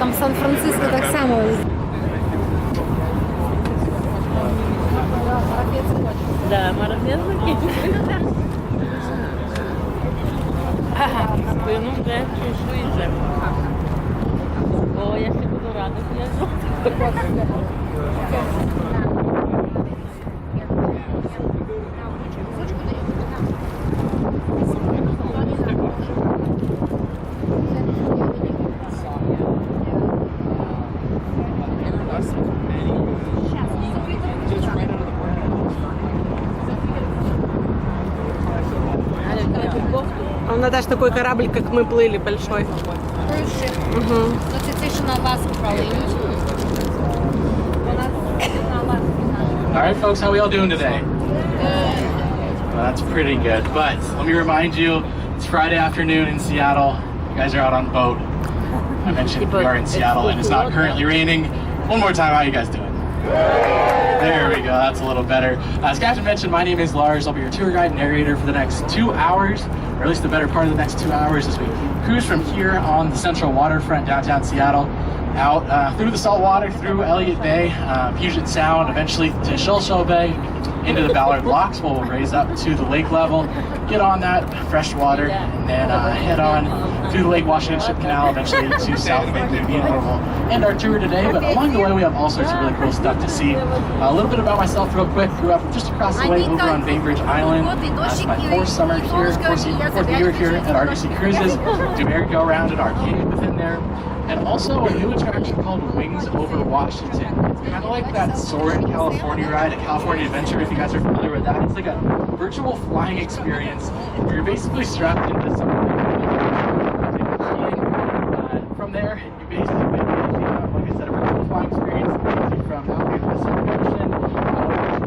там в Сан-Франциско так само. Да, марафет закінчився. Спину вже чешується. О, я ще буду рада, що я А у нас даже такой корабль, как мы плыли, большой. Угу. All right, folks, how we all doing today? Well, that's pretty good. But let me remind you, it's Friday afternoon in Seattle. You guys are out on boat. I mentioned we are in Seattle and it's not currently raining. One more time, how you guys doing? There we go, that's a little better. As Captain mentioned, my name is Lars. I'll be your tour guide and narrator for the next 2 hours, or at least the better part of the next 2 hours as we cruise from here on the central waterfront downtown Seattle, out through the salt water, through Elliott Bay, Puget Sound, eventually to Shell Bay, into the Ballard Locks, where we'll raise up to the lake level, get on that fresh water, and then head on through the Lake Washington Ship Canal, eventually to South Lake Union, where we'll end our tour today. But along the way, we have all sorts of really cool stuff to see. A little bit about myself real quick. Grew up just across the way over on Bainbridge Island. It's my fourth year here at Argosy Cruises. Do merry-go-round and arcade within there. And also a new attraction called Wings Over Washington. It's kind of like that Soarin' California ride at California Adventure, if you guys are familiar with that. It's like a virtual flying experience where you're basically strapped into something. From there, you basically like I said, a virtual flying experience that takes you from out in the Pacific Ocean,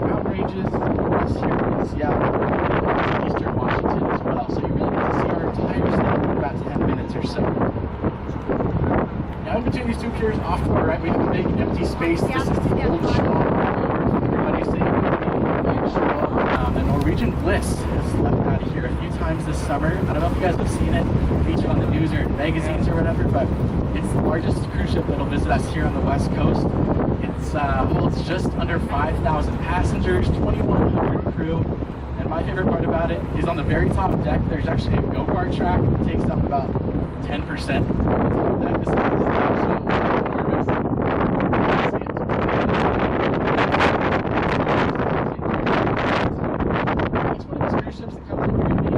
mountain ranges, west here in Seattle, to eastern Washington as well. So you really get to see our entire state in about 10 minutes or so. Now in between these two piers off to our right, we have a big empty space. This is the old Schwab. Everybody say the Norwegian Bliss has left out of here a few times this summer. I don't know if you guys have seen it featured on the news or in magazines or whatever, but it's the largest cruise ship that'll visit us here on the West Coast. It's holds just under 5,000 passengers, 2,100 crew. And my favorite part about it is on the very top deck, there's actually a go-kart track that takes up about 10% of the deck. This is absolutely enormous. Each one of these cruise ships that comes in here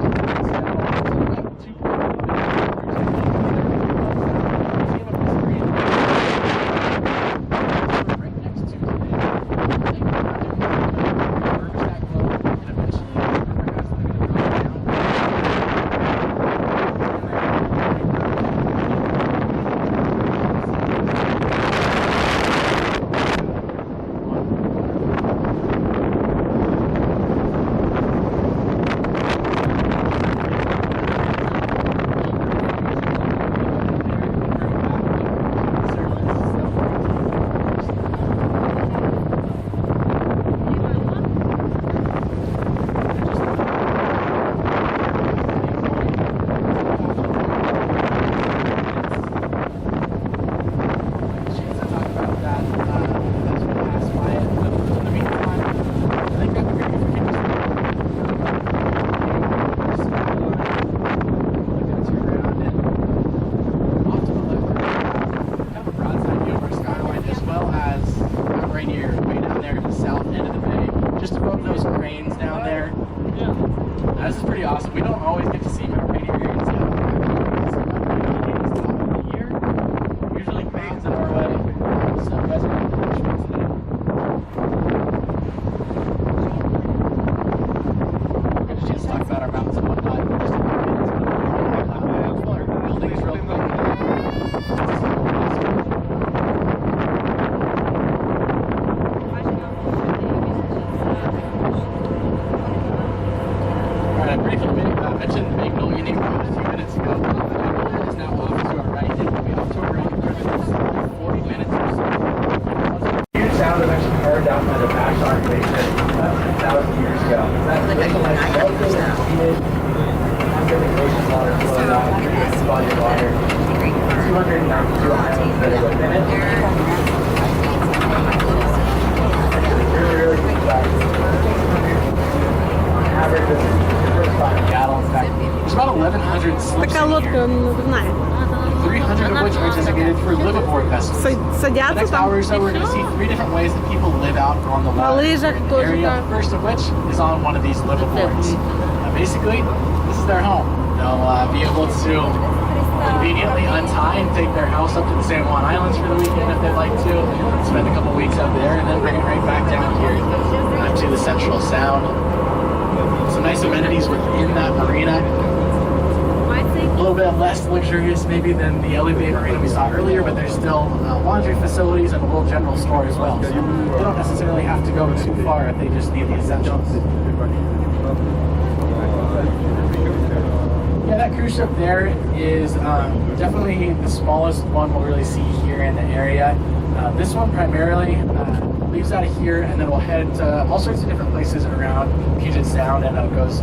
This is pretty awesome. We don't always get to see Mount Rainier here in Seattle. Usually cranes in our way. So you guys are going to push me today. We're going to just talk about our mountains and whatnot. Just a few minutes. Buildings real quick. I mentioned the Magnolia name a few minutes ago. Magnolia is now off to our right. It will be off to our right in 40 minutes or so. Huge sound was actually carved out by the Vashon Glacier about 10,000 years ago. That's like a nice ocean water flow down through this body of water. 292 islands that are within it. Really good size. On average, this is the first spot in Seattle. In fact, there's about 1,100 slips Такая in лодка, here, он знает. 300 of which are designated for liveaboard vessels. The Садятся next там. hour or so, we're going to see 3 different ways that people live out on the На water. лыжах The тоже area, так. first of which is on one of these liveaboards. Basically, this is their home. They'll be able to conveniently untie and take their house up to the San Juan Islands for the weekend if they'd like to. Spend a couple weeks up there and then bring it right back down here to the Central Sound. Some nice amenities within that marina. A little bit less luxurious maybe than the LEV marina we saw earlier, but there's still laundry facilities and a little general store as well. So they don't necessarily have to go too far if they just need the essentials. Yeah, that cruise ship there is definitely the smallest one we'll really see here in the area. This one primarily leaves out of here and then we'll head to all sorts of different places around Puget Sound, and it goes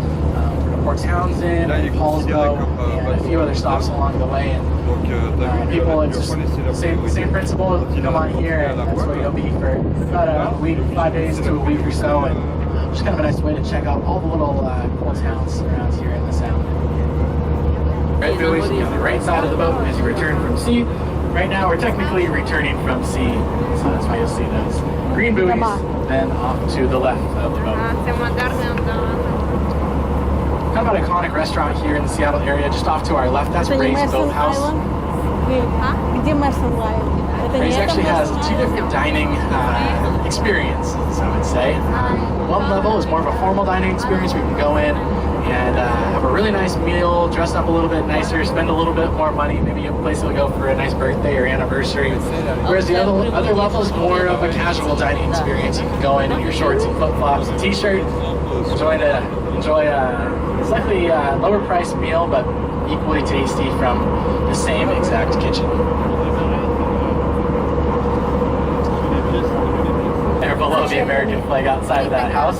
Port Townsend, Paulsbo, and a few other stops along the way. And people, it's just same principle. You come on here, and that's where you'll be for about a week, 5 days to a week or so, and just kind of a nice way to check out all the little cool towns around here in the Sound. Red buoys on the right side of the boat as you return from sea. Right now, we're technically returning from sea, so that's why you'll see those green buoys. Then off to the left of the boat. Kind of an iconic restaurant here in the Seattle area, just off to our left. That's Ray's Boathouse. Ray's actually has 2 different dining experiences, I would say. One level is more of a formal dining experience. We can go in and have a really nice meal, dress up a little bit nicer, spend a little bit more money. Maybe a place will go for a nice birthday or anniversary. Whereas the other level is more of a casual dining experience. You can go in your shorts and flip-flops and t-shirt, enjoy a slightly lower priced meal, but equally tasty from the same exact kitchen. There below the American flag outside of that house.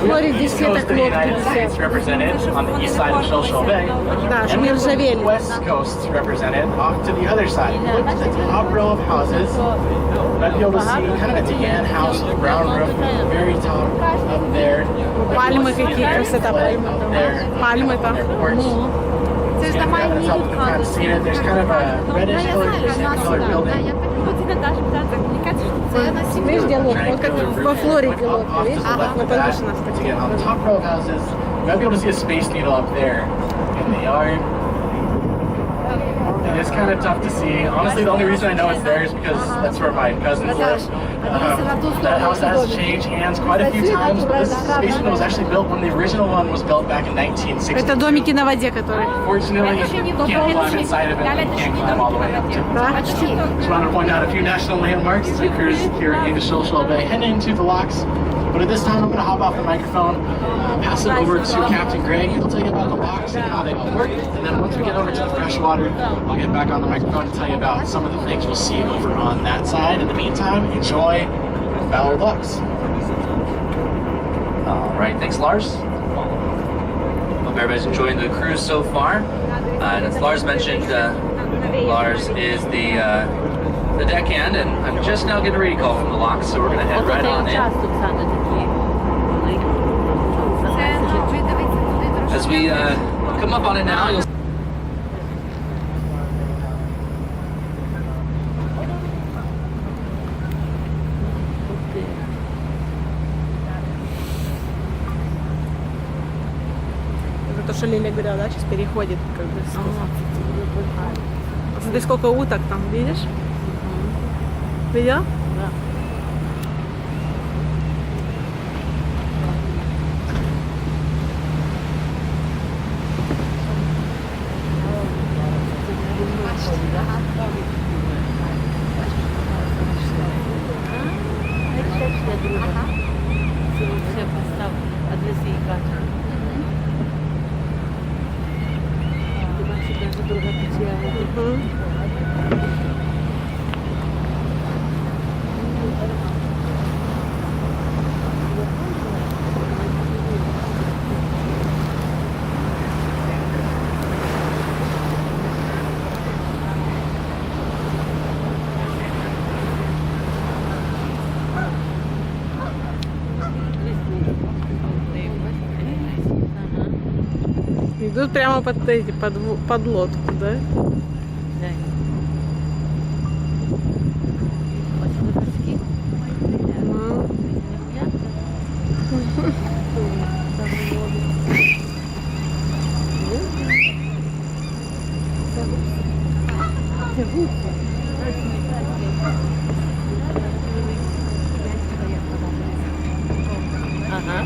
We have the East Coast of the United States represented on the east side of Shell Bay. And we have the West Coast represented off to the other side. Look at the top row of houses. You might be able to see kind of a tan house with a brown roof at the very top up there. Пальмы какие, красота пальмы. Пальмы там. There's kind of a reddish colored building. Видишь, где лодка? Вот как во Флориде лодка, видишь? На подушке нас To get on the top row of houses, you might be able to see a Space Needle up there in the yard. And it's kind of tough to see. Honestly, the only reason I know it's there is because that's where my cousins live. That house has changed hands quite a few times, but this Space Needle was actually built when the original one was built back in 1960. Это домики на воде, которые. Fortunately, you can't climb inside of it, you can't climb all the way up to it. Just wanted to point out a few national landmarks as we cruise here in Shell Bay, heading into the locks. But at this time, I'm going to hop off the microphone, pass it over to Captain Greg. He'll tell you about the locks and how they all work. And then once we get over to the freshwater, I'll get back on the microphone to tell you about some of the things we'll see over on that side. In the meantime, enjoy Ballard Locks. All right, thanks, Lars. Hope everybody's enjoying the cruise so far. And as Lars mentioned, Lars is the deckhand, and I'm just now getting a radio call from the locks, so we're going to head right on in. As we come up on it now, you'll Это то, что Лиля говорила, да, сейчас переходит как бы. Смотри, сколько уток там, видишь? Видел? Да. Идут прямо под эти, под лодку, да? Ага.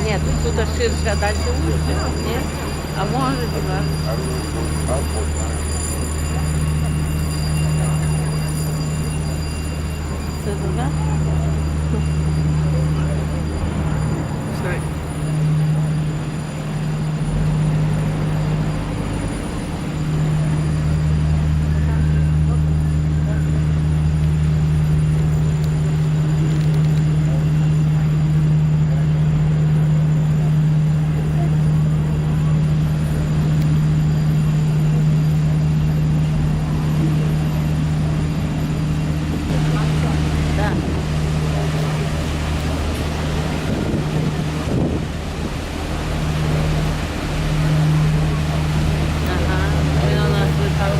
Нет, тут ширше, а дальше лучше. Нет? А может, да. Це туди? Да. Ага, він у нас летав.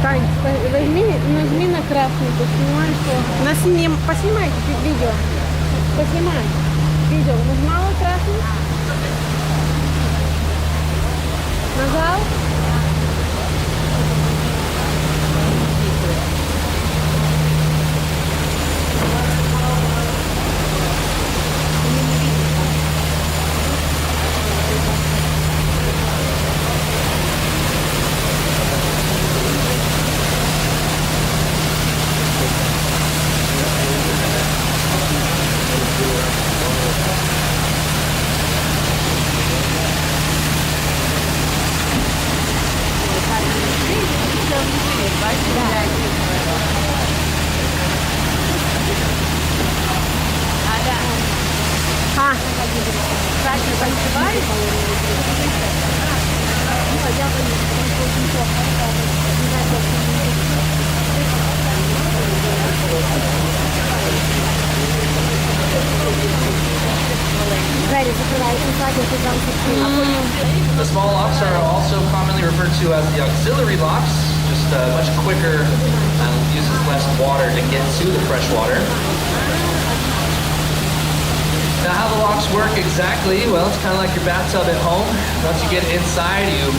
Тань, возьми, нажми на красный, поснимай, что... Поснимай видео. Поснимай. Видео. Нажимала красный? Нажал? А, The small locks are also commonly referred to as the auxiliary locks, just much quicker and uses less water to get to the fresh water. Now how the locks work exactly, well, it's kind of like your bathtub at home. Once you get inside, you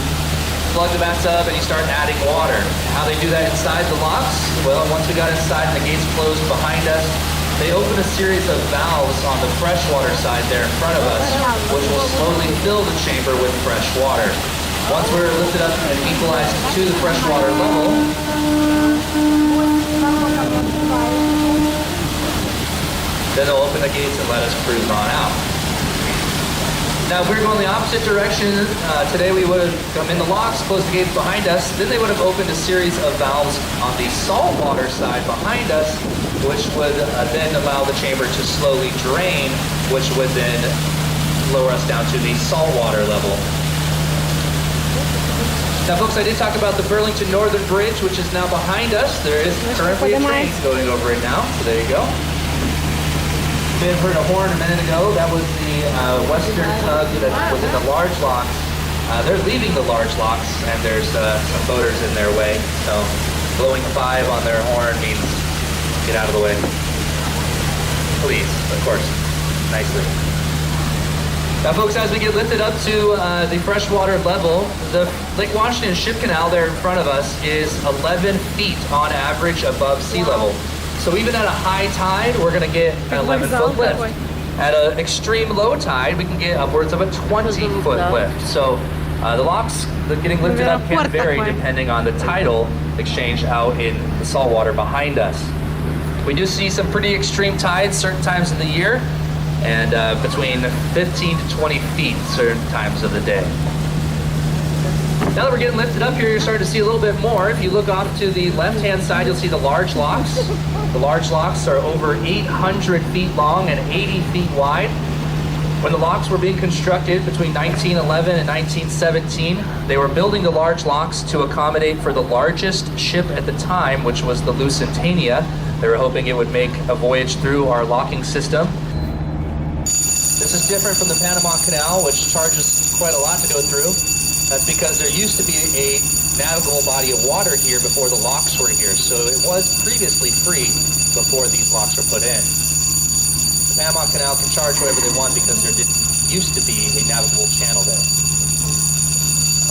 plug the bathtub and you start adding water. How they do that inside the locks? Well, once we got inside and the gates closed behind us, they open a series of valves on the freshwater side there in front of us, which will slowly fill the chamber with fresh water. Once we're lifted up and equalized to the freshwater level, then they'll open the gates and let us cruise on out. Now, if we were going the opposite direction, today we would have come in the locks, closed the gates behind us, then they would have opened a series of valves on the saltwater side behind us, which would then allow the chamber to slowly drain, which would then lower us down to the saltwater level. Now, folks, I did talk about the Burlington Northern Bridge, which is now behind us. There is currently a train going over it now, so there you go. You may have heard a horn a minute ago. That was the western tug that was in the large locks. They're leaving the large locks, and there's some boaters in their way. So blowing 5 on their horn means get out of the way. Please, of course, nicely. Now, folks, as we get lifted up to the freshwater level, the Lake Washington Ship Canal there in front of us is 11 feet on average above sea level. So even at a high tide, we're going to get an 11-foot lift. At an extreme low tide, we can get upwards of a 20-foot lift. So the locks getting lifted up can vary depending on the tidal exchange out in the saltwater behind us. We do see some pretty extreme tides certain times of the year. and between 15 to 20 feet certain times of the day. Now that we're getting lifted up here, you're starting to see a little bit more. If you look off to the left-hand side, you'll see the large locks. The large locks are over 800 feet long and 80 feet wide. When the locks were being constructed between 1911 and 1917, they were building the large locks to accommodate for the largest ship at the time, which was the Lusitania. They were hoping it would make a voyage through our locking system. This is different from the Panama Canal, which charges quite a lot to go through. That's because there used to be a navigable body of water here before the locks were here, so it was previously free before these locks were put in. The Panama Canal can charge whatever they want because there used to be a navigable channel there.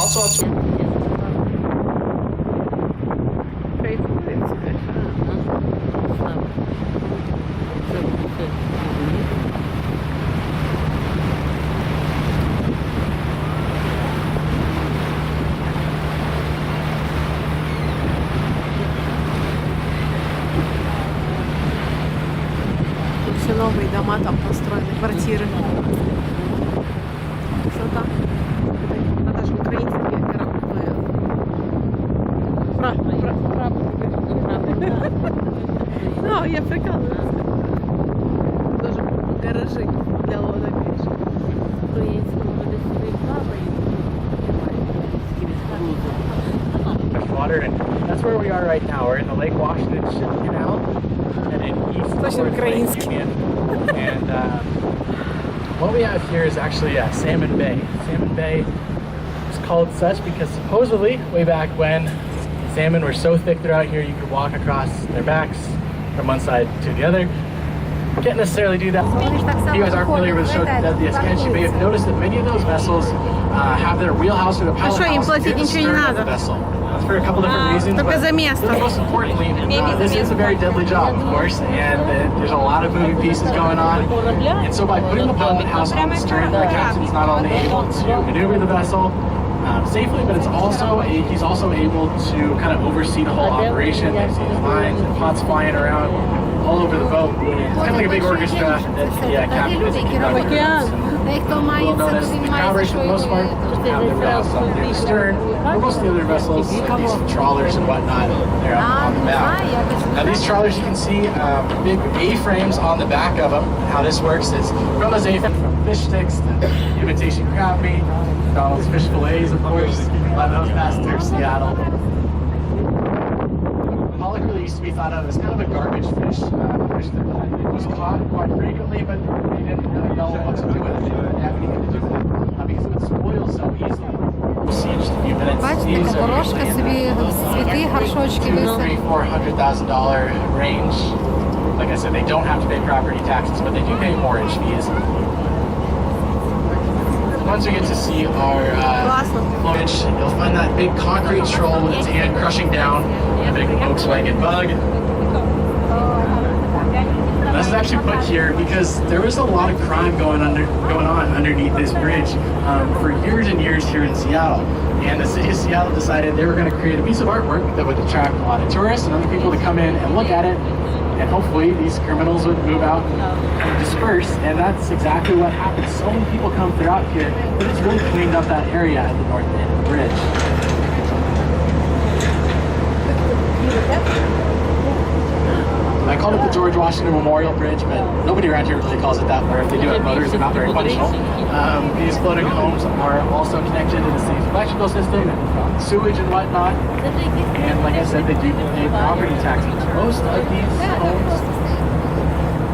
Also, Все новые дома там построены, квартиры. Что там? А даже украинские корабль. Ну, я прикалываюсь. Тоже гаражи для лодок. Water, and that's where we are right now. We're in the Lake Washington Ship Canal, and in east towards Lake Union. And what we have here is actually Salmon Bay. Salmon Bay is called such because supposedly, way back when, salmon were so thick throughout here you could walk across their backs from one side to the other. Can't necessarily do that. If you guys aren't familiar with the show The Ascension, you may have noticed that many of those vessels have their wheelhouse or the pilot house near the stern of the vessel. That's for a couple different reasons, but most importantly, this is a very deadly job, of course, and there's a lot of moving pieces going on. And so by putting the pilot house on the stern, the captain's not only able to maneuver the vessel safely, but he's also able to kind of oversee the whole operation. You see his lines and pots flying around all over the boat. It's kind of like a big orchestra that the captain is well known as the Cowbridge for the most part. Have their wheelhouse on the stern. For most of the other vessels, these trawlers and whatnot, they're on the back. Now these trawlers, you can see big A-frames on the back of them. How this works is from those A-frames, from fish sticks to imitation crab meat, McDonald's fish fillets, of course. A lot of those pass through Seattle. Pollock really used to be thought of as kind of a garbage fish, fish that was caught quite frequently, but they didn't really know what to do with it. They didn't have anything to do with it because it would spoil so easily. We'll see in just a few minutes. These are usually $200,000 range. Like I said, they don't have to pay property taxes, but they do pay mortgage fees. Once we get to see our bridge, you'll find that big concrete troll with its hand crushing down a big Volkswagen Bug. And this is actually put here because there was a lot of crime going on underneath this bridge for years and years here in Seattle. And the city of Seattle decided they were going to create a piece of artwork that would attract a lot of tourists and other people to come in and look at it. And hopefully these criminals would move out and disperse, and that's exactly what happened. So many people come throughout here, but it's really cleaned up that area at the north end of the bridge. I call it the George Washington Memorial Bridge, but nobody around here really calls it that, or if they do have motors, they're not very functional. These floating homes are also connected to the city's electrical system, and sewage and whatnot. And like I said, they do pay property taxes. Most of these homes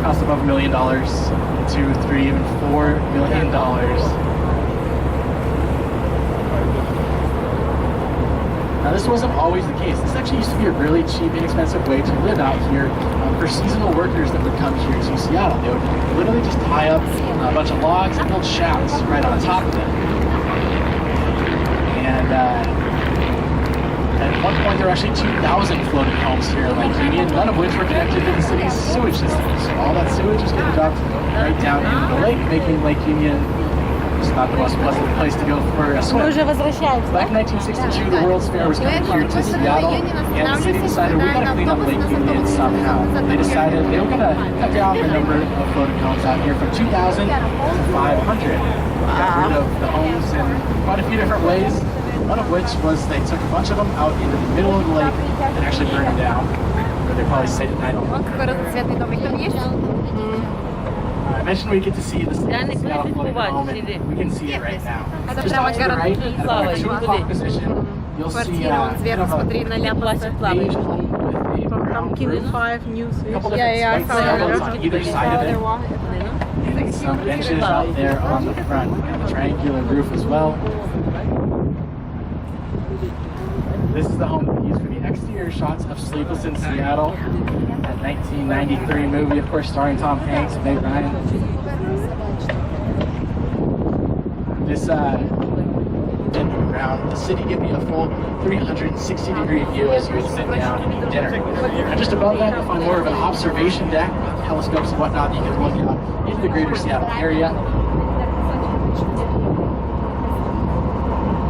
cost above $1 million, $2, $3, even $4 million. Now this wasn't always the case. This actually used to be a really cheap, inexpensive way to live out here for seasonal workers that would come here to Seattle. They would literally just tie up a bunch of logs and build shacks right on top of them. And at one point there were actually 2,000 floating homes here in Lake Union, none of which were connected to the city's sewage system. So all that sewage was getting dumped right down into the lake, making Lake Union It's not the most pleasant place to go for a Мы swim. уже возвращаемся. Back in 1962, the World's Fair was coming here to Seattle, and the city decided we gotta clean up Lake Union somehow. They decided they were gonna cut down the number of photo cones out here from 2,000 to 500. Got rid of the homes in quite a few different ways. One of which was they took a bunch of them out into the middle of the lake and actually burned them down. Or they probably stayed at night on them. Какой разноцветный домик там есть? I mentioned we get to see the Yeah, and Seattle it's floating what, home, see and we can see it right now. Это Just прямо off to the город right, at Слава, about 2 o'clock куда? position, you'll see Квартира, вон сверху, kind of смотри, на ляпасы. beige home with a brown Pumpkin roof. 5 news. A couple Yeah, different yeah, I white saw that. saddles on either side of it. And some benches out there on the front, and a triangular roof as well. This is the home that we used for the exterior shots of Sleepless in Seattle, that 1993 movie, of course, starring Tom Hanks and Meg Ryan. This around the city give me a full 360-degree view as you would sit down and eat dinner. And just above that, you'll find more of an observation deck with telescopes and whatnot that you can look out into the greater Seattle area.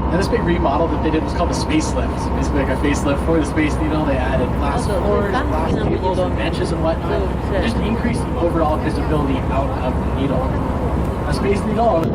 And this big remodel that they did was called the Space Lift. It's basically like a facelift for the Space Needle. They added glass floors, glass tables, and benches and whatnot. Just increased the overall visibility out of the needle. A Space Needle,